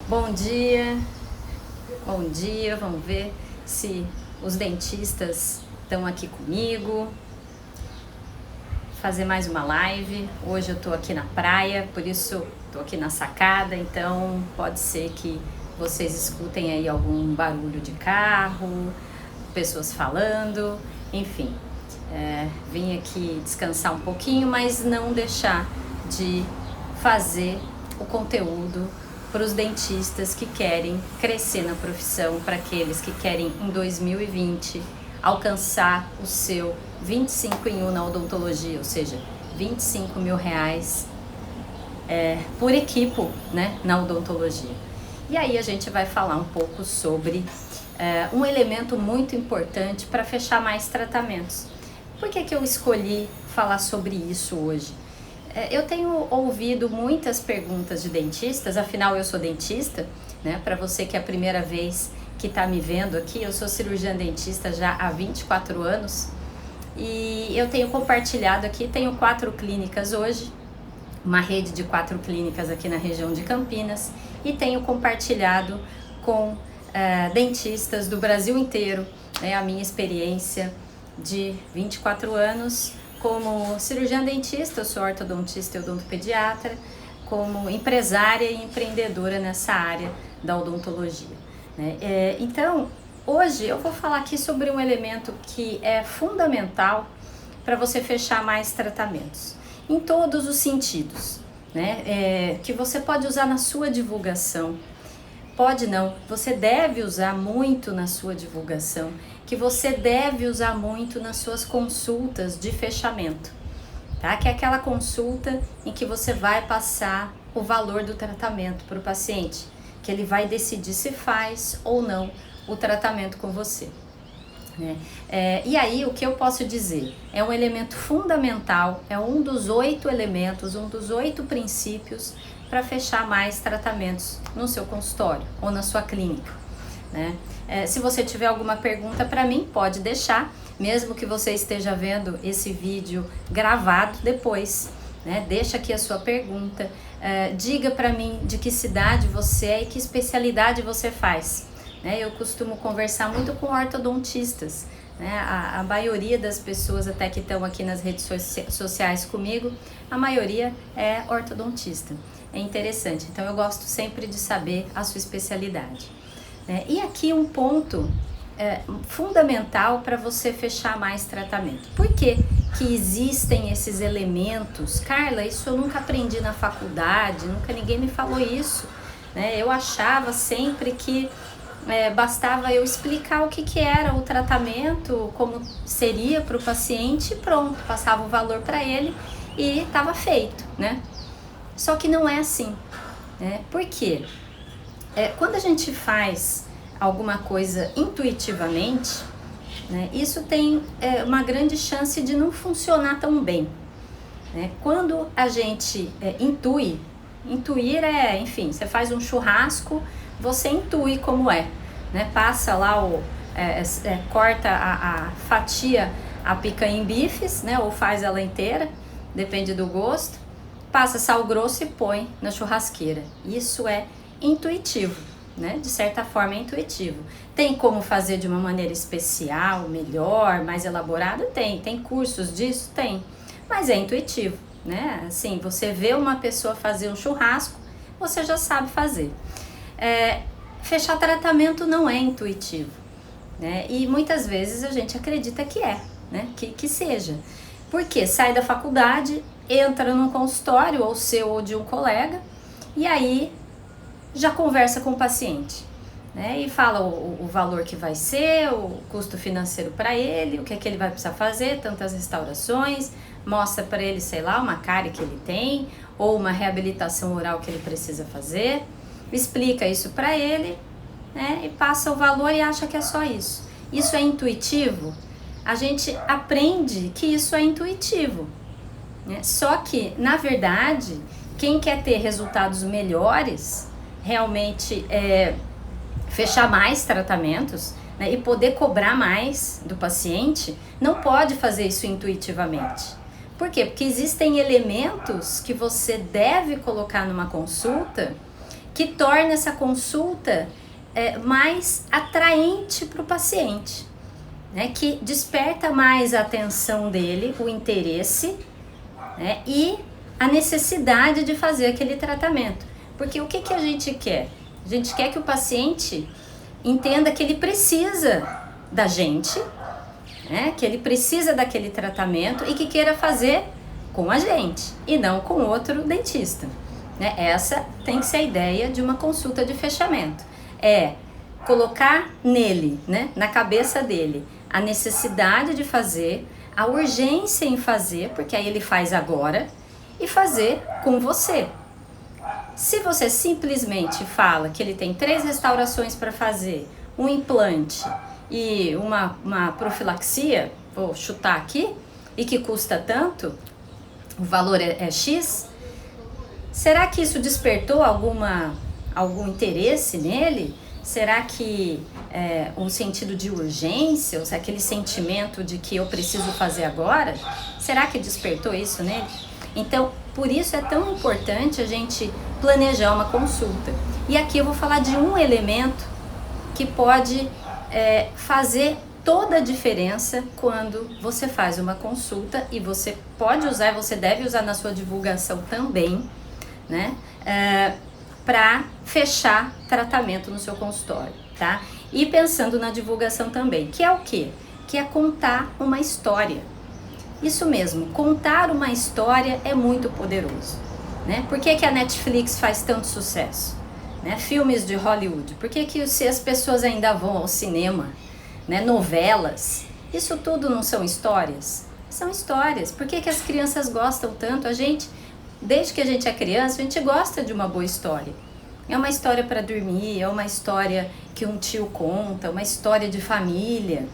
Bom dia, bom dia. Vamos ver se os dentistas estão aqui comigo. Fazer mais uma live. Hoje eu tô aqui na praia, por isso tô aqui na sacada, então pode ser que vocês escutem aí algum barulho de carro, pessoas falando, enfim. Vim aqui descansar um pouquinho, mas não deixar de fazer o conteúdo para os dentistas que querem crescer na profissão, para aqueles que querem em 2020 alcançar o seu 25 em 1 na odontologia, ou seja, 25 mil reais por equipo, né, na odontologia. E aí a gente vai falar um pouco sobre um elemento muito importante para fechar mais tratamentos. Por que eu escolhi falar sobre isso hoje? Eu tenho ouvido muitas perguntas de dentistas, afinal eu sou dentista, né? Para você que é a primeira vez que está me vendo aqui, eu sou cirurgiã dentista já há 24 anos e eu tenho compartilhado aqui, tenho 4 clínicas hoje, uma rede de 4 clínicas aqui na região de Campinas, e tenho compartilhado com dentistas do Brasil inteiro, né, a minha experiência de 24 anos como cirurgiã dentista. Eu sou ortodontista e odontopediatra, como empresária e empreendedora nessa área da odontologia, né? Então, hoje eu vou falar aqui sobre um elemento que é fundamental para você fechar mais tratamentos, em todos os sentidos, né? Que você pode usar na sua divulgação. Pode não, você deve usar muito na sua divulgação, que você deve usar muito nas suas consultas de fechamento, tá? Que é aquela consulta em que você vai passar o valor do tratamento para o paciente, que ele vai decidir se faz ou não o tratamento com você, né? E aí o que eu posso dizer? É um elemento fundamental, é um dos 8 elementos, um dos 8 princípios para fechar mais tratamentos no seu consultório ou na sua clínica, né? Se você tiver alguma pergunta para mim, pode deixar, mesmo que você esteja vendo esse vídeo gravado depois, né? Deixa aqui a sua pergunta, diga para mim de que cidade você é e que especialidade você faz, né? Eu costumo conversar muito com ortodontistas, né? A maioria das pessoas até que estão aqui nas redes sociais comigo, a maioria é ortodontista. É interessante, então eu gosto sempre de saber a sua especialidade, né? E aqui um ponto fundamental para você fechar mais tratamento. Por que existem esses elementos? Carla, isso eu nunca aprendi na faculdade, nunca ninguém me falou isso, né? Eu achava sempre que bastava eu explicar o que era o tratamento, como seria para o paciente e pronto, passava o valor para ele e estava feito, né? Só que não é assim, né? Por quê? Quando a gente faz alguma coisa intuitivamente, né, isso tem uma grande chance de não funcionar tão bem, né? Quando a gente intuir enfim, você faz um churrasco, você intui como né? Passa lá, corta a fatia, a picanha em bifes, né? Ou faz ela inteira, depende do gosto. Passa sal grosso e põe na churrasqueira. Isso é intuitivo, né? De certa forma é intuitivo. Tem como fazer de uma maneira especial, melhor, mais elaborada? Tem cursos disso? Tem. Mas é intuitivo, né? Assim, você vê uma pessoa fazer um churrasco, você já sabe fazer. Fechar tratamento não é intuitivo, né? E muitas vezes a gente acredita que né? Que seja. Porque sai da faculdade, entra num consultório, ou seu ou de um colega, e aí já conversa com o paciente, né? E fala o valor que vai ser, o custo financeiro para ele, o que é que ele vai precisar fazer, tantas restaurações, mostra para ele, sei lá, uma cárie que ele tem, ou uma reabilitação oral que ele precisa fazer, explica isso para ele, né? E passa o valor e acha que é só isso. Isso é intuitivo? A gente aprende que isso é intuitivo, né? Só que, na verdade, quem quer ter resultados melhores, realmente fechar mais tratamentos, né, e poder cobrar mais do paciente, não pode fazer isso intuitivamente. Por quê? Porque existem elementos que você deve colocar numa consulta que torna essa consulta mais atraente para o paciente, né? Que desperta mais a atenção dele, o interesse, né? E a necessidade de fazer aquele tratamento. Porque o que a gente quer? A gente quer que o paciente entenda que ele precisa da gente, né? Que ele precisa daquele tratamento e que queira fazer com a gente e não com outro dentista, né? Essa tem que ser a ideia de uma consulta de fechamento. É colocar nele, né, na cabeça dele, a necessidade de fazer, a urgência em fazer, porque aí ele faz agora, e fazer com você. Se você simplesmente fala que ele tem 3 restaurações para fazer, um implante e uma profilaxia, vou chutar aqui, e que custa tanto, o valor é X, será que isso despertou algum interesse nele? Será que um sentido de urgência, ou aquele sentimento de que eu preciso fazer agora, será que despertou isso nele? Então, por isso é tão importante a gente planejar uma consulta. E aqui eu vou falar de um elemento que pode fazer toda a diferença quando você faz uma consulta, e você pode usar, você deve usar na sua divulgação também, né? Para fechar tratamento no seu consultório, tá? E pensando na divulgação também, que é o quê? Que é contar uma história. Isso mesmo, contar uma história é muito poderoso, né? Por que a Netflix faz tanto sucesso? Né? Filmes de Hollywood, por que as pessoas ainda vão ao cinema? Né? Novelas, isso tudo não são histórias? São histórias. Por que as crianças gostam tanto? A gente, desde que a gente é criança, a gente gosta de uma boa história. É uma história para dormir, é uma história que um tio conta, uma história de família.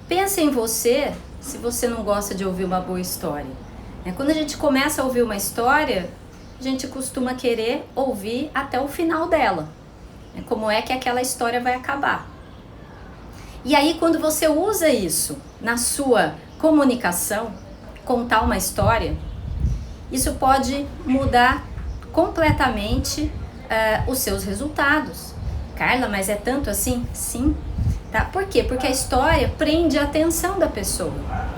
Pensa em você, se você não gosta de ouvir uma boa história. Quando a gente começa a ouvir uma história, a gente costuma querer ouvir até o final dela. Como é que aquela história vai acabar. E aí, quando você usa isso na sua comunicação, contar uma história, isso pode mudar completamente os seus resultados. Carla, mas é tanto assim? Sim. Tá? Por quê? Porque a história prende a atenção da pessoa.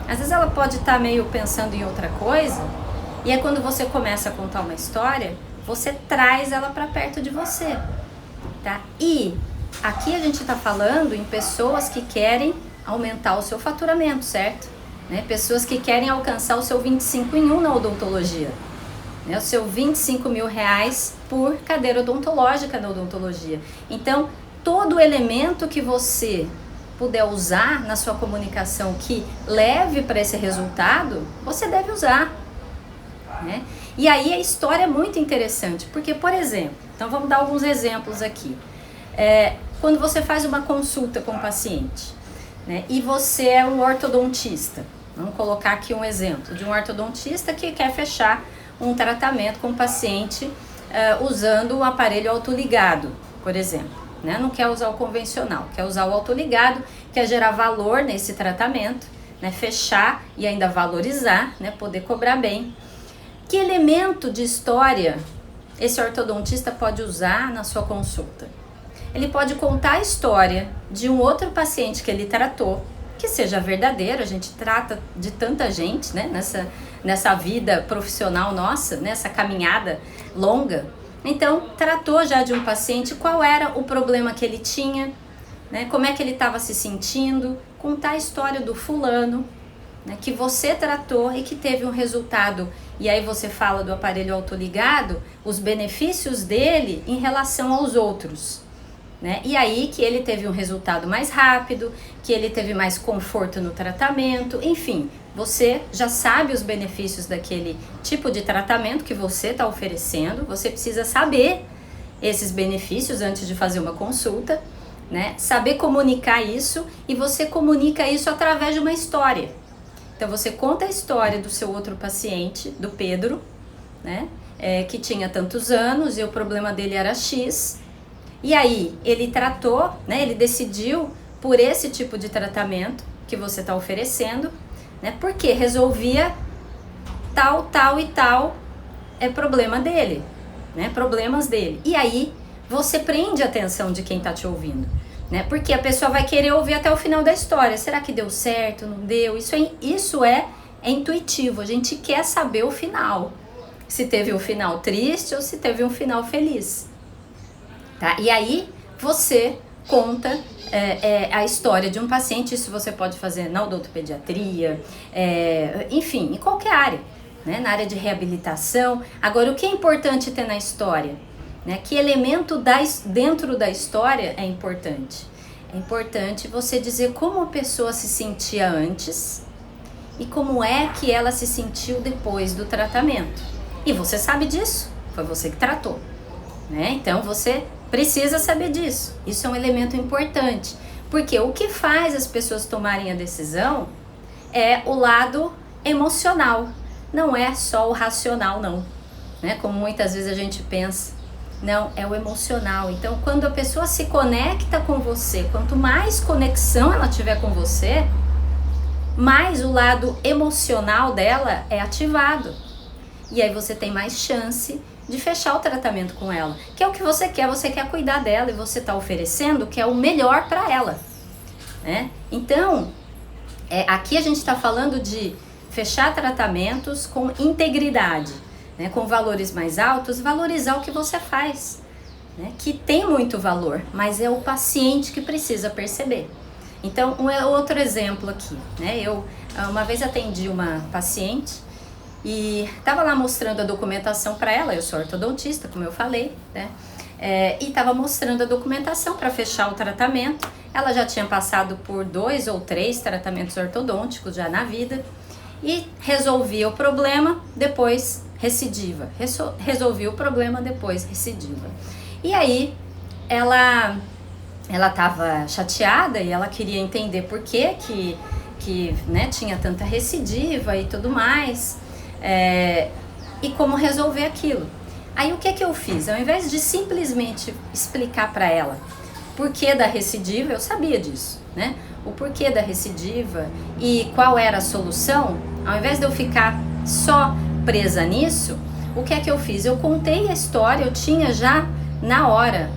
Às vezes ela pode estar meio pensando em outra coisa, e é quando você começa a contar uma história, você traz ela para perto de você. Tá? E aqui a gente está falando em pessoas que querem aumentar o seu faturamento, certo? Né? Pessoas que querem alcançar o seu 25 em 1 na odontologia. Né? O seu 25 mil reais por cadeira odontológica na odontologia. Então, todo elemento que você puder usar na sua comunicação que leve para esse resultado, você deve usar. Né? E aí a história é muito interessante, porque, por exemplo, então vamos dar alguns exemplos aqui. Quando você faz uma consulta com o paciente, né, e você é um ortodontista, vamos colocar aqui um exemplo de um ortodontista que quer fechar um tratamento com o paciente usando o aparelho autoligado, por exemplo. Né? Não quer usar o convencional, quer usar o autoligado, quer gerar valor nesse tratamento, né? Fechar e ainda valorizar, né? Poder cobrar bem. Que elemento de história esse ortodontista pode usar na sua consulta? Ele pode contar a história de um outro paciente que ele tratou, que seja verdadeiro. A gente trata de tanta gente, né? Nessa vida profissional nossa, nessa caminhada longa. Então, tratou já de um paciente, qual era o problema que ele tinha, né? Como é que ele estava se sentindo, contar a história do fulano, né, que você tratou e que teve um resultado. E aí você fala do aparelho autoligado, os benefícios dele em relação aos outros. Né? E aí que ele teve um resultado mais rápido, que ele teve mais conforto no tratamento, enfim, você já sabe os benefícios daquele tipo de tratamento que você está oferecendo. Você precisa saber esses benefícios antes de fazer uma consulta, né? Saber comunicar isso, e você comunica isso através de uma história. Então você conta a história do seu outro paciente, do Pedro, né? Que tinha tantos anos e o problema dele era X. E aí ele tratou, né? Ele decidiu por esse tipo de tratamento que você está oferecendo, né? Porque resolvia tal e tal problema dele. né? Problemas dele. E aí você prende a atenção de quem está te ouvindo, né? Porque a pessoa vai querer ouvir até o final da história. Será que deu certo? Não deu? Isso é intuitivo. A gente quer saber o final. Se teve um final triste ou se teve um final feliz. Tá? E aí você conta a história de um paciente. Isso você pode fazer na odontopediatria, enfim, em qualquer área, né? Na área de reabilitação. Agora, o que é importante ter na história? Né? Que elemento dentro da história é importante? É importante você dizer como a pessoa se sentia antes e como é que ela se sentiu depois do tratamento. E você sabe disso, foi você que tratou, né? Então você precisa saber disso. Isso é um elemento importante, porque o que faz as pessoas tomarem a decisão é o lado emocional, não é só o racional, não, né? Como muitas vezes a gente pensa. Não, é o emocional. Então, quando a pessoa se conecta com você, quanto mais conexão ela tiver com você, mais o lado emocional dela é ativado. E aí você tem mais chance de fechar o tratamento com ela, que é o que você quer cuidar dela e você está oferecendo o que é o melhor para ela, né? Então, aqui a gente está falando de fechar tratamentos com integridade, né? Com valores mais altos, valorizar o que você faz, né? Que tem muito valor, mas é o paciente que precisa perceber. Então, outro exemplo aqui, né? Eu uma vez atendi uma paciente e estava lá mostrando a documentação para ela. Eu sou ortodontista, como eu falei, né? E estava mostrando a documentação para fechar o tratamento. Ela já tinha passado por 2 ou 3 tratamentos ortodônticos já na vida e resolvia o problema, depois recidiva. Resolvia o problema, depois recidiva. E aí ela estava chateada e ela queria entender por que né, tinha tanta recidiva e tudo mais. E como resolver aquilo. Aí o que eu fiz? Ao invés de simplesmente explicar para ela por que da recidiva, eu sabia disso, né? O porquê da recidiva e qual era a solução, ao invés de eu ficar só presa nisso, o que eu fiz? Eu contei a história, eu tinha já na hora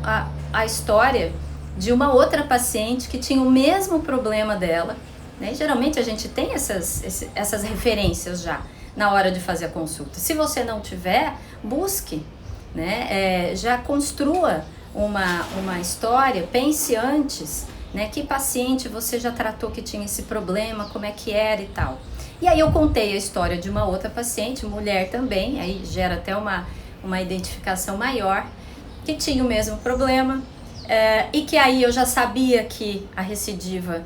a história de uma outra paciente que tinha o mesmo problema dela, né? E geralmente a gente tem essas referências já na hora de fazer a consulta. Se você não tiver, busque, né? Já construa uma história, pense antes, né? Que paciente você já tratou que tinha esse problema, como é que era e tal. E aí eu contei a história de uma outra paciente, mulher também, aí gera até uma identificação maior, que tinha o mesmo problema, e que aí eu já sabia que a recidiva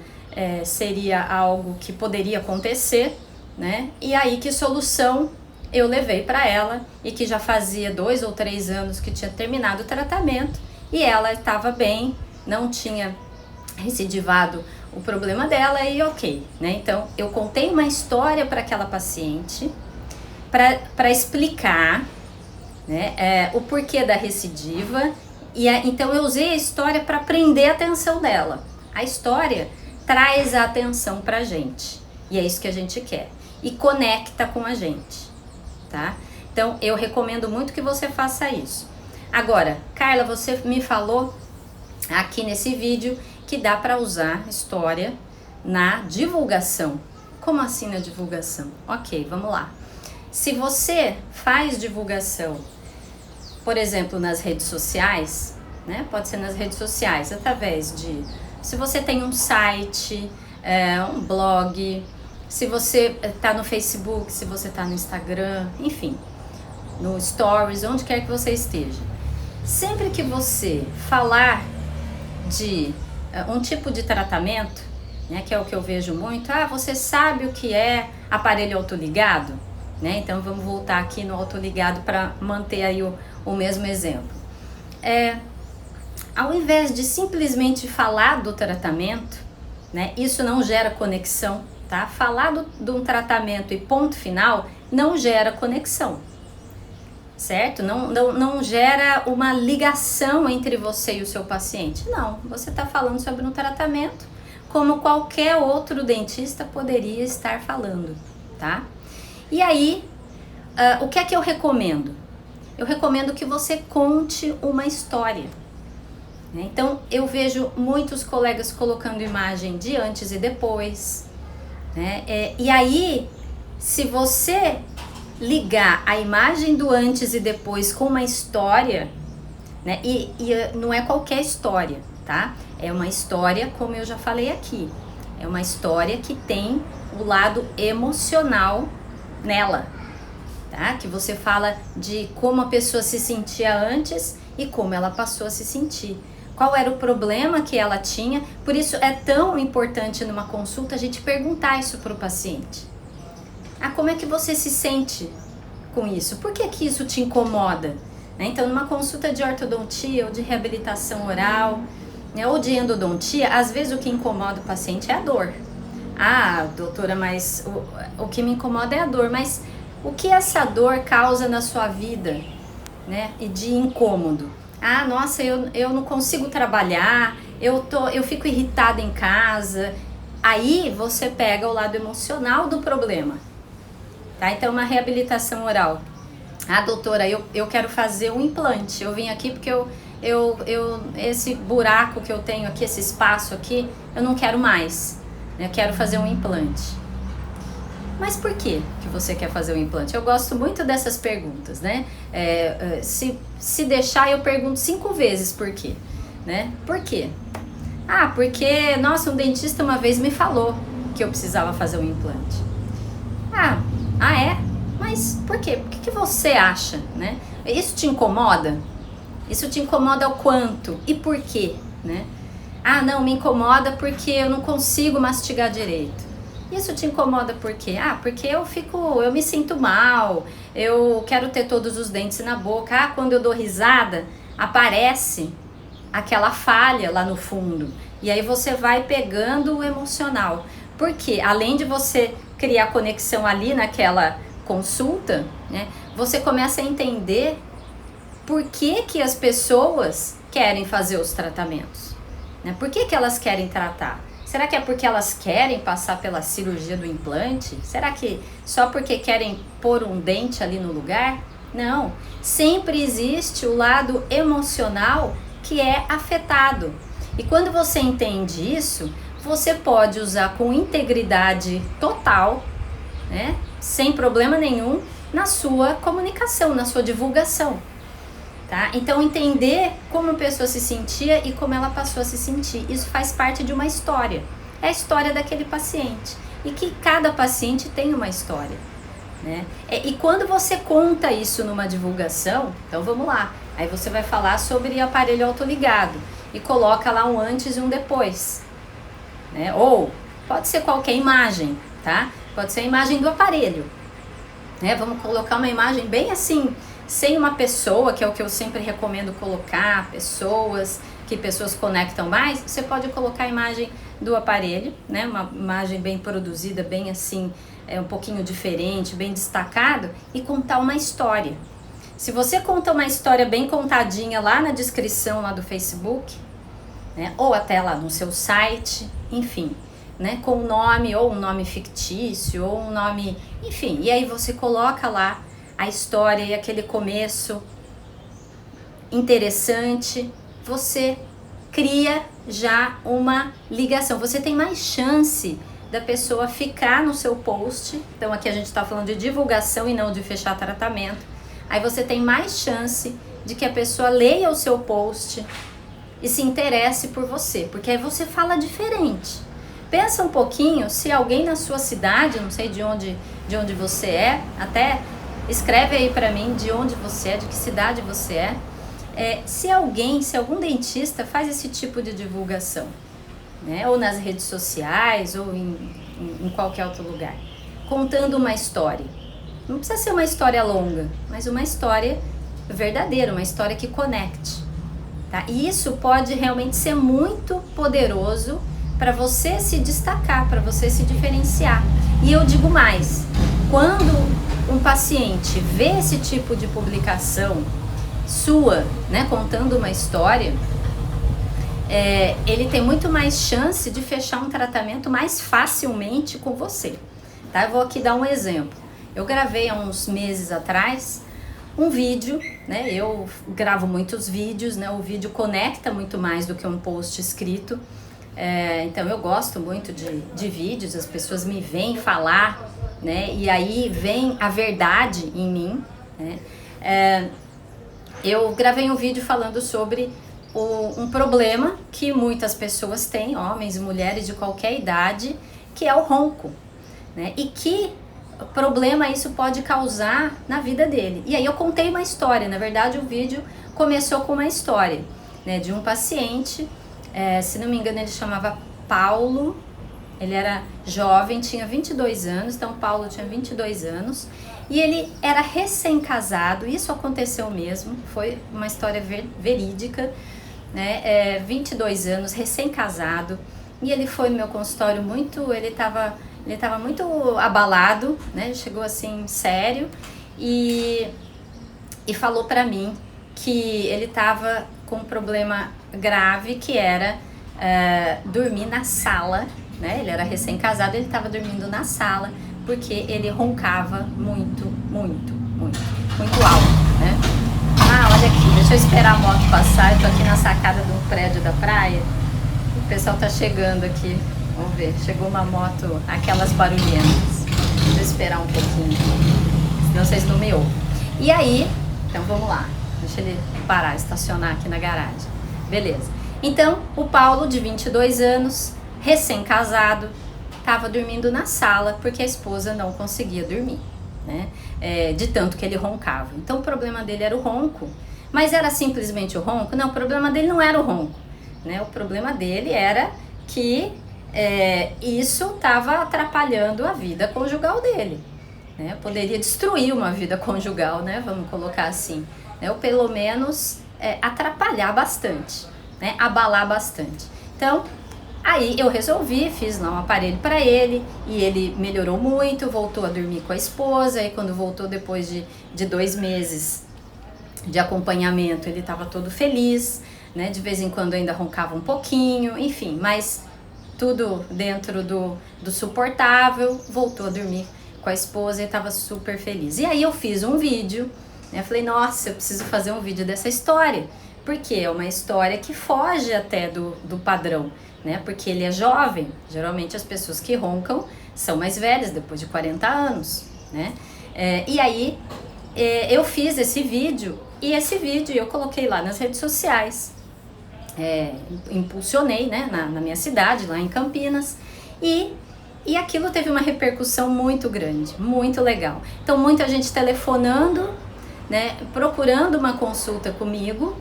seria algo que poderia acontecer, né? E aí que solução eu levei para ela e que já fazia 2 ou 3 anos que tinha terminado o tratamento e ela estava bem, não tinha recidivado o problema dela e ok, né? Então eu contei uma história para aquela paciente para explicar, né, o porquê da recidiva então eu usei a história para prender a atenção dela. A história traz a atenção pra gente e é isso que a gente quer. E conecta com a gente, tá? Então, eu recomendo muito que você faça isso. Agora, Carla, você me falou aqui nesse vídeo que dá para usar história na divulgação. Como assim na divulgação? Ok, vamos lá. Se você faz divulgação, por exemplo, nas redes sociais, né? Pode ser nas redes sociais, através de... Se você tem um site, um blog... Se você está no Facebook, se você está no Instagram, enfim, no Stories, onde quer que você esteja. Sempre que você falar de um tipo de tratamento, né, que é o que eu vejo muito, você sabe o que é aparelho autoligado? Né? Então vamos voltar aqui no autoligado para manter aí o mesmo exemplo. Ao invés de simplesmente falar do tratamento, né, isso não gera conexão. Tá? Falar de um tratamento e ponto final não gera conexão, certo? Não gera uma ligação entre você e o seu paciente. Não, você está falando sobre um tratamento como qualquer outro dentista poderia estar falando, tá? E aí, o que é que eu recomendo? eu recomendo que você conte uma história. Então, eu vejo muitos colegas colocando imagem de antes e depois, né? E aí, se você ligar a imagem do antes e depois com uma história, né? E não é qualquer história, tá? É uma história, como eu já falei aqui, é uma história que tem o lado emocional nela, tá? Que você fala de como a pessoa se sentia antes e como ela passou a se sentir. Qual era o problema que ela tinha? Por isso é tão importante numa consulta a gente perguntar isso para o paciente. Como é que você se sente com isso? Por que que isso te incomoda? Então, numa consulta de ortodontia ou de reabilitação oral, né, ou de endodontia, às vezes o que incomoda o paciente é a dor. Doutora, mas o que me incomoda é a dor. Mas o que essa dor causa na sua vida, né, e de incômodo? Nossa, eu não consigo trabalhar, eu fico irritada em casa. Aí você pega o lado emocional do problema, tá? Então, uma reabilitação oral. Doutora, eu quero fazer um implante. Eu vim aqui porque esse buraco que eu tenho aqui, esse espaço aqui, eu não quero mais. Eu quero fazer um implante. Mas por que você quer fazer um implante? Eu gosto muito dessas perguntas, né? Se deixar, eu pergunto 5 vezes por quê, né? Por quê? Porque, nossa, um dentista uma vez me falou que eu precisava fazer um implante. É? Mas por quê? O que você acha, né? Isso te incomoda? Isso te incomoda o quanto? E por quê, né? Não, me incomoda porque eu não consigo mastigar direito. Isso te incomoda por quê? Porque eu me sinto mal, eu quero ter todos os dentes na boca. Quando eu dou risada, aparece aquela falha lá no fundo. E aí você vai pegando o emocional. Porque além de você criar conexão ali naquela consulta, né, você começa a entender por que as pessoas querem fazer os tratamentos, né? Por que elas querem tratar? Será que é porque elas querem passar pela cirurgia do implante? Será que só porque querem pôr um dente ali no lugar? Não, sempre existe o lado emocional que é afetado. E quando você entende isso, você pode usar com integridade total, né, sem problema nenhum, na sua comunicação, na sua divulgação. Tá? Então, entender como a pessoa se sentia e como ela passou a se sentir, isso faz parte de uma história. É a história daquele paciente. E que cada paciente tem uma história, né? E quando você conta isso numa divulgação, então vamos lá. Aí você vai falar sobre aparelho autoligado e coloca lá um antes e um depois, né? Ou pode ser qualquer imagem, tá? Pode ser a imagem do aparelho, né? Vamos colocar uma imagem bem assim, sem uma pessoa, que é o que eu sempre recomendo colocar, que pessoas conectam mais. Você pode colocar a imagem do aparelho, né? Uma imagem bem produzida, bem assim, um pouquinho diferente, bem destacado, e contar uma história. Se você conta uma história bem contadinha lá na descrição lá do Facebook, né? Ou até lá no seu site, enfim, né? Com um nome, ou um nome fictício, ou um nome, enfim, e aí você coloca lá a história e aquele começo interessante, você cria já uma ligação. Você tem mais chance da pessoa ficar no seu post. Então aqui a gente está falando de divulgação e não de fechar tratamento. Aí você tem mais chance de que a pessoa leia o seu post e se interesse por você, porque aí você fala diferente. Pensa um pouquinho, se alguém na sua cidade, não sei de onde você é, até escreve aí pra mim de onde você é, de que cidade você é. Se algum dentista faz esse tipo de divulgação, né? Ou nas redes sociais, ou em qualquer outro lugar, contando uma história. Não precisa ser uma história longa, mas uma história verdadeira, uma história que conecte, tá? E isso pode realmente ser muito poderoso para você se destacar, para você se diferenciar. E eu digo mais, quando um paciente vê esse tipo de publicação sua, né, contando uma história, ele tem muito mais chance de fechar um tratamento mais facilmente com você, tá? Eu vou aqui dar um exemplo. Eu gravei há uns meses atrás um vídeo, né? Eu gravo muitos vídeos, né? O vídeo conecta muito mais do que um post escrito. Então eu gosto muito de vídeos, as pessoas me veem falar, né? E aí vem a verdade em mim, né? Eu gravei um vídeo falando sobre um problema que muitas pessoas têm, homens e mulheres de qualquer idade, que é o ronco, né? E que problema isso pode causar na vida dele. E aí eu contei uma história, na verdade o vídeo começou com uma história, né, de um paciente, se não me engano ele chamava Paulo, ele era jovem, tinha 22 anos, então Paulo tinha 22 anos, e ele era recém-casado, isso aconteceu mesmo, foi uma história verídica, né, 22 anos, recém-casado, e ele foi no meu consultório ele estava muito abalado, né, chegou assim sério, e falou pra mim que ele estava com um problema grave, que era dormir na sala, né? Ele era recém-casado, ele estava dormindo na sala porque ele roncava muito alto, né? Olha aqui, deixa eu esperar a moto passar. Eu tô aqui na sacada de um prédio da praia. O pessoal tá chegando aqui. Vamos ver, chegou uma moto, aquelas barulhentas. Deixa eu esperar um pouquinho, senão vocês não me ouvem. E aí, então vamos lá. Deixa ele parar, estacionar aqui na garagem. Beleza. Então, o Paulo, de 22 anos, recém-casado, estava dormindo na sala porque a esposa não conseguia dormir, né? De tanto que ele roncava. Então, o problema dele era o ronco. Mas era simplesmente o ronco? Não, o problema dele não era o ronco, né? O problema dele era que isso estava atrapalhando a vida conjugal dele, né? Poderia destruir uma vida conjugal, né? Vamos colocar assim, né? Ou pelo menos atrapalhar bastante, né? Abalar bastante. Então, aí eu resolvi, fiz lá um aparelho para ele e ele melhorou muito, voltou a dormir com a esposa. E quando voltou depois de 2 meses de acompanhamento, ele estava todo feliz, né? De vez em quando ainda roncava um pouquinho, enfim, mas tudo dentro do suportável, voltou a dormir com a esposa e estava super feliz. E aí eu fiz um vídeo, né? Falei, nossa, eu preciso fazer um vídeo dessa história, porque é uma história que foge até do padrão, né? Porque ele é jovem, geralmente as pessoas que roncam são mais velhas, depois de 40 anos, né? E aí eu fiz esse vídeo, e esse vídeo eu coloquei lá nas redes sociais, impulsionei, né, na minha cidade, lá em Campinas, e aquilo teve uma repercussão muito grande, muito legal. Então muita gente telefonando, né, procurando uma consulta comigo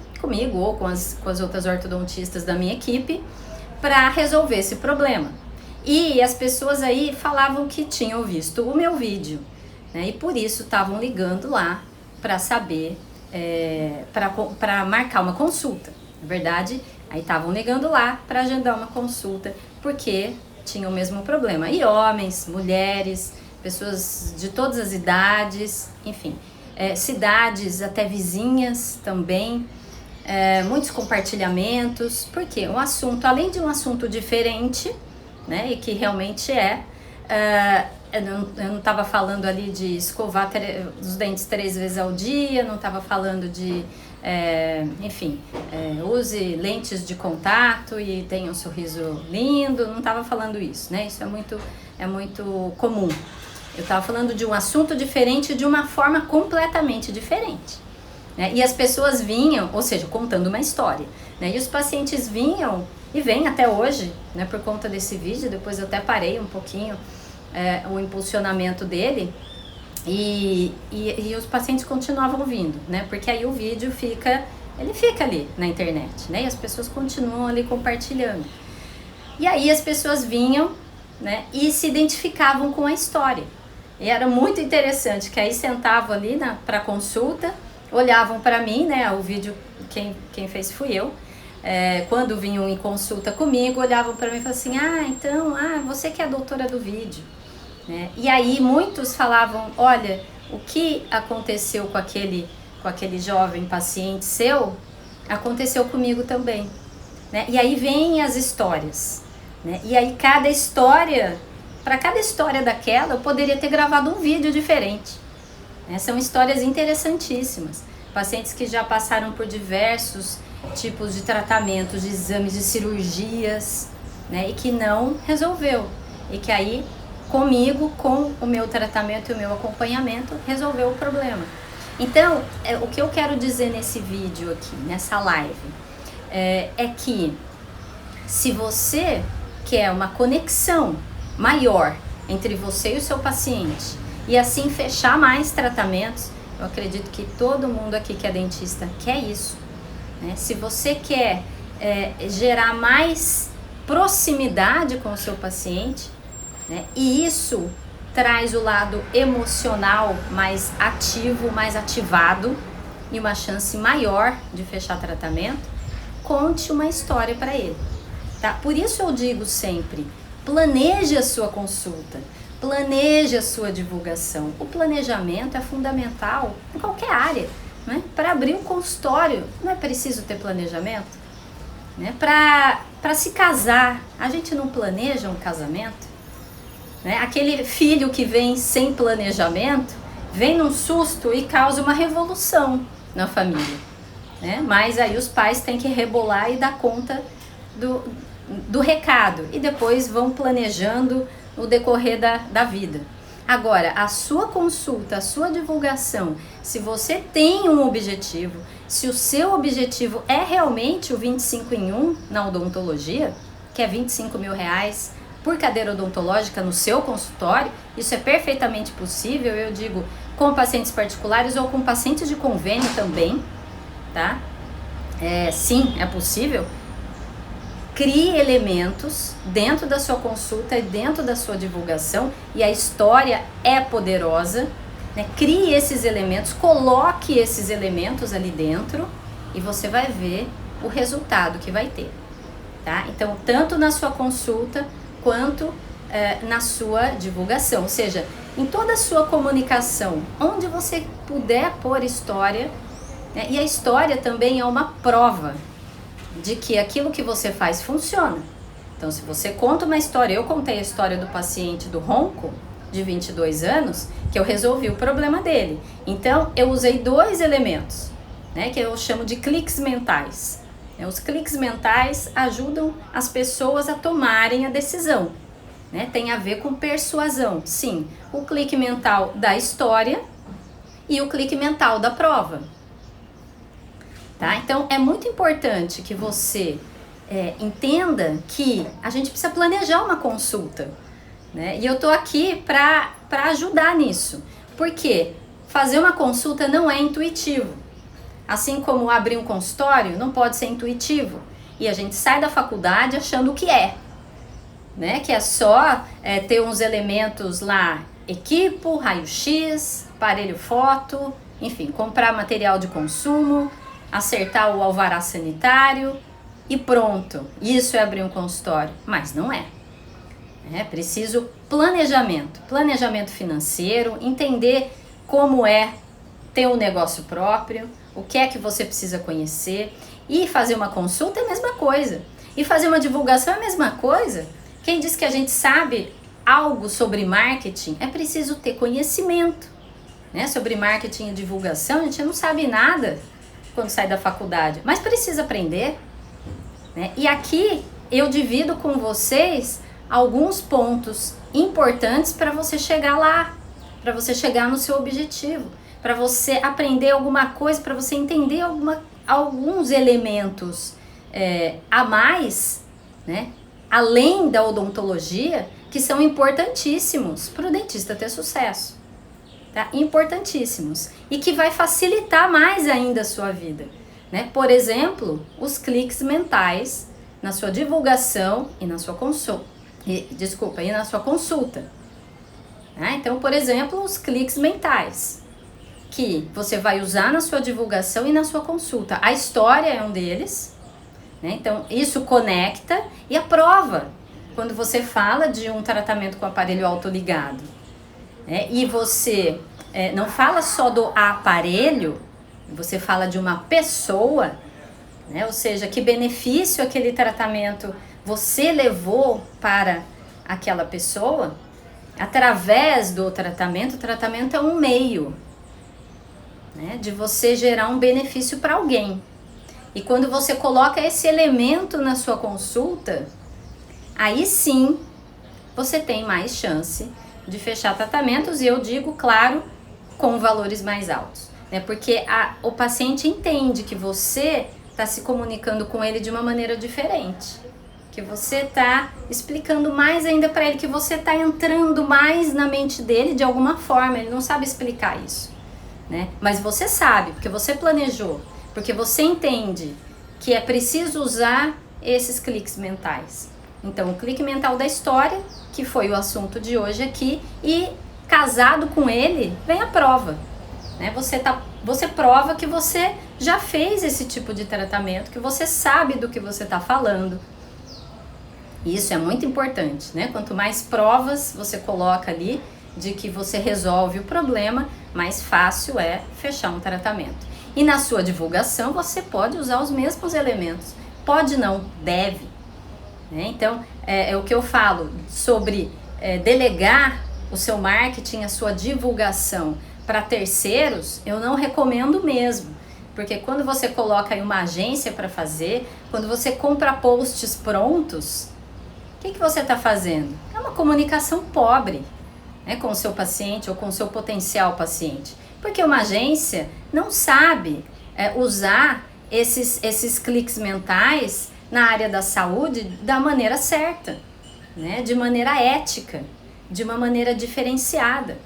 ou com as outras ortodontistas da minha equipe, para resolver esse problema. E as pessoas aí falavam que tinham visto o meu vídeo, né, e por isso estavam ligando lá para saber, para marcar uma consulta. Na verdade, aí estavam ligando lá para agendar uma consulta, porque tinham o mesmo problema. E homens, mulheres, pessoas de todas as idades, enfim, cidades até vizinhas também, muitos compartilhamentos, porque um assunto, além de um assunto diferente, né, e que realmente eu não estava falando ali de escovar os dentes 3 vezes ao dia, não estava falando de, enfim, use lentes de contato e tenha um sorriso lindo, não estava falando isso, né? Isso é muito comum. Eu estava falando de um assunto diferente de uma forma completamente diferente, né? E as pessoas vinham, ou seja, contando uma história, né? E os pacientes vinham e vêm até hoje, né? Por conta desse vídeo, depois eu até parei um pouquinho o impulsionamento dele, e os pacientes continuavam vindo, né? Porque aí o vídeo fica ali na internet, né? E as pessoas continuam ali compartilhando. E aí as pessoas vinham, né? E se identificavam com a história. E era muito interessante, que aí sentavam ali para consulta, olhavam para mim, né? O vídeo, quem fez fui eu. Quando vinham em consulta comigo, olhavam para mim e falavam assim, então, você que é a doutora do vídeo, né? E aí muitos falavam, olha, o que aconteceu com aquele jovem paciente seu, aconteceu comigo também, né? E aí vêm as histórias, né? E aí para cada história daquela, eu poderia ter gravado um vídeo diferente, né? São histórias interessantíssimas. Pacientes que já passaram por diversos tipos de tratamentos, de exames, de cirurgias, né? E que não resolveu. E que aí, comigo, com o meu tratamento e o meu acompanhamento, resolveu o problema. Então, o que eu quero dizer nesse vídeo aqui, nessa live, é que se você quer uma conexão maior entre você e o seu paciente e assim fechar mais tratamentos, eu acredito que todo mundo aqui que é dentista quer isso, né? Se você quer gerar mais proximidade com o seu paciente, né? E isso traz o lado emocional mais ativo, mais ativado e uma chance maior de fechar tratamento, conte uma história para ele, tá? Por isso eu digo sempre, planeje a sua consulta, planeje a sua divulgação. O planejamento é fundamental em qualquer área, né? Para abrir um consultório, não é preciso ter planejamento, né? Para se casar, a gente não planeja um casamento, né? Aquele filho que vem sem planejamento, vem num susto e causa uma revolução na família, né? Mas aí os pais têm que rebolar e dar conta do recado e depois vão planejando no decorrer da vida. Agora, a sua consulta, a sua divulgação, se você tem um objetivo, se o seu objetivo é realmente o 25 em 1 na odontologia, que é R$ 25.000 por cadeira odontológica no seu consultório, isso é perfeitamente possível, eu digo, com pacientes particulares ou com pacientes de convênio também, tá? Sim, é possível. Crie elementos dentro da sua consulta e dentro da sua divulgação, e a história é poderosa, né? Crie esses elementos, coloque esses elementos ali dentro e você vai ver o resultado que vai ter, tá? Então, tanto na sua consulta quanto na sua divulgação, ou seja, em toda a sua comunicação, onde você puder pôr história, né? E a história também é uma prova de que aquilo que você faz funciona. Então, se você conta uma história, eu contei a história do paciente do ronco, de 22 anos, que eu resolvi o problema dele. Então, eu usei 2 elementos, né, que eu chamo de cliques mentais. Os cliques mentais ajudam as pessoas a tomarem a decisão, né? Tem a ver com persuasão. Sim, o clique mental da história e o clique mental da prova. Tá? Então, é muito importante que você entenda que a gente precisa planejar uma consulta, né? E eu tô aqui para ajudar nisso. Porque fazer uma consulta não é intuitivo. Assim como abrir um consultório não pode ser intuitivo. E a gente sai da faculdade achando que é, né? Que é só ter uns elementos lá, equipo, raio-x, aparelho foto, enfim, comprar material de consumo, acertar o alvará sanitário e pronto, isso é abrir um consultório, mas não é. É preciso planejamento financeiro, entender como é ter um negócio próprio, o que é que você precisa conhecer, e fazer uma consulta é a mesma coisa, e fazer uma divulgação é a mesma coisa. Quem diz que a gente sabe algo sobre marketing, é preciso ter conhecimento, né? Sobre marketing e divulgação, a gente não sabe nada quando sai da faculdade, mas precisa aprender, né? E aqui eu divido com vocês alguns pontos importantes para você chegar lá, para você chegar no seu objetivo, para você aprender alguma coisa, para você entender alguns elementos a mais, né? Além da odontologia, que são importantíssimos para o dentista ter sucesso. Tá? Importantíssimos, e que vai facilitar mais ainda a sua vida, né? Por exemplo, os cliques mentais na sua divulgação e na sua consulta, e na sua consulta, né? Então, por exemplo, os cliques mentais que você vai usar na sua divulgação e na sua consulta. A história é um deles, né? Então isso conecta, e a prova, quando você fala de um tratamento com aparelho autoligado, e você não fala só do aparelho, você fala de uma pessoa, né? Ou seja, que benefício aquele tratamento você levou para aquela pessoa através do tratamento. O tratamento é um meio, né? De você gerar um benefício para alguém. E quando você coloca esse elemento na sua consulta, aí sim você tem mais chance de fechar tratamentos, e eu digo, claro, com valores mais altos, né? Porque o paciente entende que você está se comunicando com ele de uma maneira diferente, que você está explicando mais ainda para ele, que você está entrando mais na mente dele de alguma forma. Ele não sabe explicar isso, né? Mas você sabe, porque você planejou, porque você entende que é preciso usar esses cliques mentais. Então, o clique mental da história, que foi o assunto de hoje aqui, e casado com ele, vem a prova, né? Você prova que você já fez esse tipo de tratamento, que você sabe do que você está falando. Isso é muito importante, né? Quanto mais provas você coloca ali de que você resolve o problema, mais fácil é fechar um tratamento. E na sua divulgação você pode usar os mesmos elementos. Pode não, deve. Né? Então, é o que eu falo sobre delegar o seu marketing, a sua divulgação para terceiros, eu não recomendo mesmo. Porque quando você coloca aí uma agência para fazer, quando você compra posts prontos, o que você está fazendo? É uma comunicação pobre, né, com o seu paciente ou com o seu potencial paciente. Porque uma agência não sabe usar esses cliques mentais na área da saúde da maneira certa, né, de maneira ética, de uma maneira diferenciada.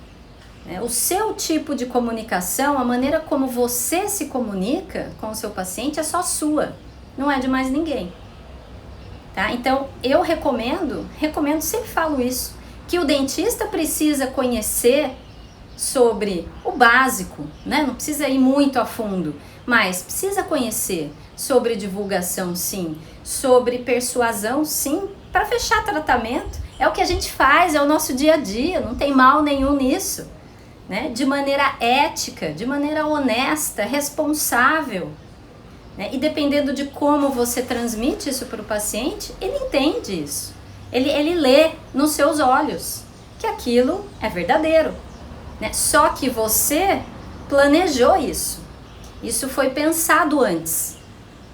O seu tipo de comunicação, a maneira como você se comunica com o seu paciente é só sua, não é de mais ninguém. Tá? Então, eu recomendo, sempre falo isso, que o dentista precisa conhecer sobre o básico, né? Não precisa ir muito a fundo, mas precisa conhecer sobre divulgação, sim, sobre persuasão, sim, para fechar tratamento. É o que a gente faz, é o nosso dia a dia, não tem mal nenhum nisso, né? De maneira ética, de maneira honesta, responsável. E dependendo de como você transmite isso para o paciente, ele entende isso. Ele lê nos seus olhos que aquilo é verdadeiro. Né? Só que você planejou isso. Isso foi pensado antes.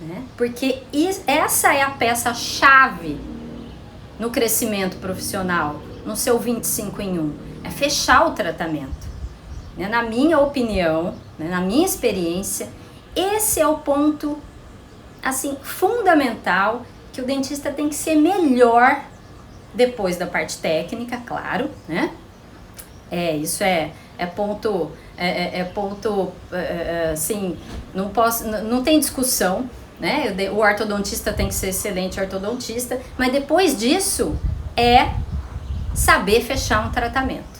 Né? Porque essa é a peça-chave no crescimento profissional, no seu 25 em 1. É fechar o tratamento. Né? Na minha opinião, né? Na minha experiência, esse é o ponto, assim, fundamental, que o dentista tem que ser melhor depois da parte técnica, claro, né? Isso é ponto, assim, não tem discussão, né? O ortodontista tem que ser excelente ortodontista, mas depois disso é saber fechar um tratamento,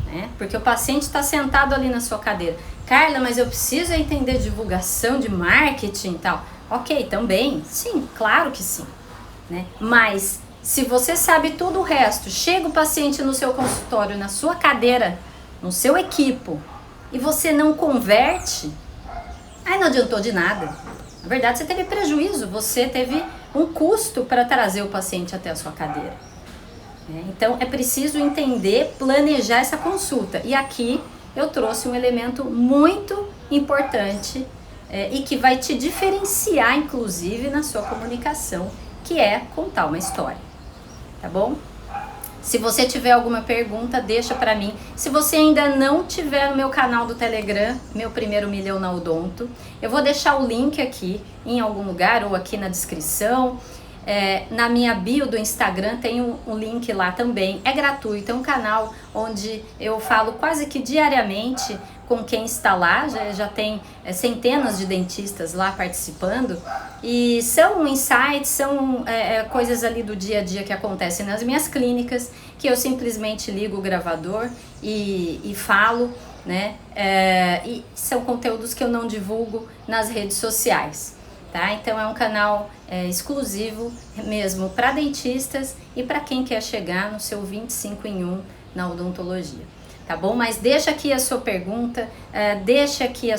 né? Porque o paciente está sentado ali na sua cadeira. Carla, mas eu preciso entender divulgação de marketing e tal. Ok, também, sim, claro que sim, né? Mas se você sabe tudo o resto, chega o paciente no seu consultório, na sua cadeira, no seu equipo, e você não converte, aí não adiantou de nada. Na verdade, você teve prejuízo, você teve um custo para trazer o paciente até a sua cadeira. Então, é preciso entender, planejar essa consulta. E aqui eu trouxe um elemento muito importante e que vai te diferenciar, inclusive, na sua comunicação, que é contar uma história. Tá bom? Se você tiver alguma pergunta, deixa pra mim. Se você ainda não tiver no meu canal do Telegram, Meu Primeiro Milhão na Odonto, eu vou deixar o link aqui em algum lugar ou aqui na descrição. Na minha bio do Instagram tem um link lá também, é gratuito, é um canal onde eu falo quase que diariamente com quem está lá, já tem centenas de dentistas lá participando, e são insights, são coisas ali do dia a dia que acontecem nas minhas clínicas, que eu simplesmente ligo o gravador e falo, né? E são conteúdos que eu não divulgo nas redes sociais. Tá? Então é um canal exclusivo mesmo para dentistas e para quem quer chegar no seu 25 em 1 na odontologia, tá bom? Mas deixa aqui a sua pergunta, deixa aqui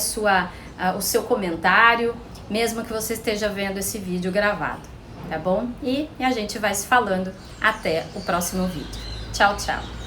o seu comentário, mesmo que você esteja vendo esse vídeo gravado, tá bom? E a gente vai se falando até o próximo vídeo. Tchau, tchau!